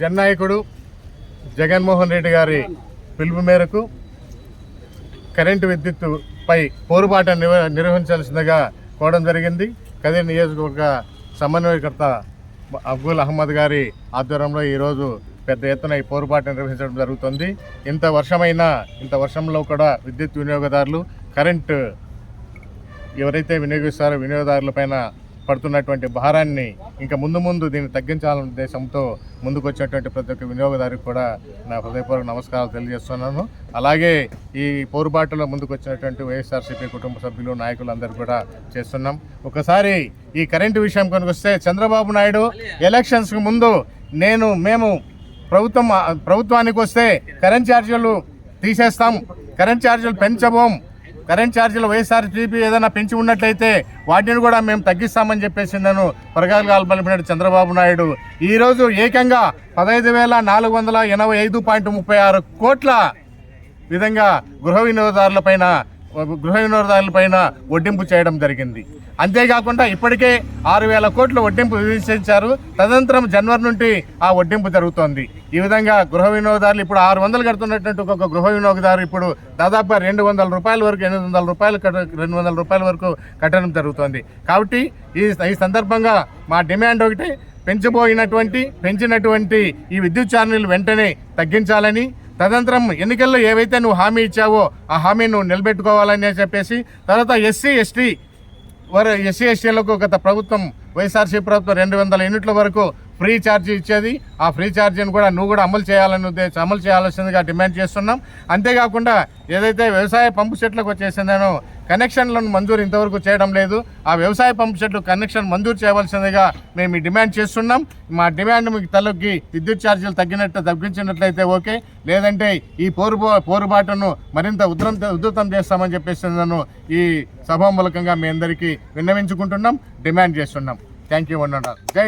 జననాయకుడు జగన్మోహన్ రెడ్డి గారి పిలుపు మేరకు కరెంటు విద్యుత్తుపై పోరుబాట నిర్వహించాల్సిందిగా కోవడం జరిగింది. కదిరి నియోజకవర్గ సమన్వయకర్త అబ్దుల్ అహ్మద్ గారి ఆధ్వర్యంలో ఈరోజు పెద్ద ఎత్తున ఈ పోరుబాట నిర్వహించడం జరుగుతుంది. ఇంత వర్షంలో కూడా విద్యుత్ వినియోగదారులు కరెంటు ఎవరైతే వినియోగిస్తారో వినియోగదారులపైన పడుతున్నటువంటి భారాన్ని ఇంకా ముందు దీన్ని తగ్గించాలనే ఉద్దేశంతో ముందుకు వచ్చినటువంటి ప్రతి ఒక్క వినియోగదారికి కూడా నా హృదయపూర్వక నమస్కారాలు తెలియజేస్తున్నాను. అలాగే ఈ పోరుబాటులో ముందుకు వచ్చినటువంటి వైఎస్ఆర్సీపీ కుటుంబ సభ్యులు నాయకులందరూ కూడా చేస్తున్నాం. ఒకసారి ఈ కరెంటు విషయం కొనుకొస్తే చంద్రబాబు నాయుడు ఎలక్షన్స్కి ముందు మేము ప్రభుత్వానికి వస్తే కరెంట్ ఛార్జీలు తీసేస్తాం, కరెంట్ ఛార్జీలు పెంచబోం, కరెంట్ ఛార్జీలు వైఎస్ఆర్సీపీ ఏదైనా పెంచి ఉన్నట్లయితే వాటిని కూడా మేము తగ్గిస్తామని చెప్పేసి నేను పరగాలు పలిపినట్టు చంద్రబాబు నాయుడు ఈరోజు ఏకంగా 15,485.36 కోట్ల విధంగా గృహ వినియోగదారులపైన వడ్డింపు చేయడం జరిగింది. అంతేకాకుండా ఇప్పటికే 6,000 కోట్ల వడ్డింపు విధించారు. తదనంతరం జనవరి నుండి ఆ వడ్డింపు జరుగుతోంది. ఈ విధంగా గృహ వినియోగదారులు ఇప్పుడు 600 కడుతున్నటువంటి ఒక గృహ వినియోగదారు ఇప్పుడు దాదాపుగా 200 రూపాయల వరకు 800 రూపాయలు 200 రూపాయల వరకు కట్టడం జరుగుతోంది. కాబట్టి ఈ సందర్భంగా మా డిమాండ్ ఒకటి, పెంచినటువంటి ఈ విద్యుత్ ఛార్జీలు వెంటనే తగ్గించాలని, తదనంతరం ఎన్నికల్లో ఏవైతే నువ్వు హామీ ఇచ్చావో ఆ హామీ నువ్వు నిలబెట్టుకోవాలని చెప్పేసి, తర్వాత ఎస్సీ ఎస్టీలకు గత ప్రభుత్వం వైఎస్ఆర్సీపీ ప్రభుత్వం 200 యూనిట్ల వరకు ఫ్రీ ఛార్జీ ఇచ్చేది. ఆ ఫ్రీ ఛార్జీని కూడా నువ్వు కూడా అమలు చేయాల్సిందిగా డిమాండ్ చేస్తున్నాం. అంతేకాకుండా ఏదైతే వ్యవసాయ పంపు సెట్లకు వచ్చేసిందనో కనెక్షన్లను మంజూరు ఇంతవరకు చేయడం లేదు. ఆ వ్యవసాయ పంపు సెట్లు కనెక్షన్ మంజూరు చేయవలసిందిగా మేము డిమాండ్ చేస్తున్నాం. మా డిమాండ్ మీకు తలొగ్గి విద్యుత్ ఛార్జీలు తగ్గించినట్లయితే ఓకే, లేదంటే ఈ పోరుబాటును మరింత ఉధృతం చేస్తామని చెప్పేసి నన్ను ఈ సభామూలకంగా మీ అందరికీ విన్నవించుకుంటున్నాం, డిమాండ్ చేస్తున్నాం. Thank you. జై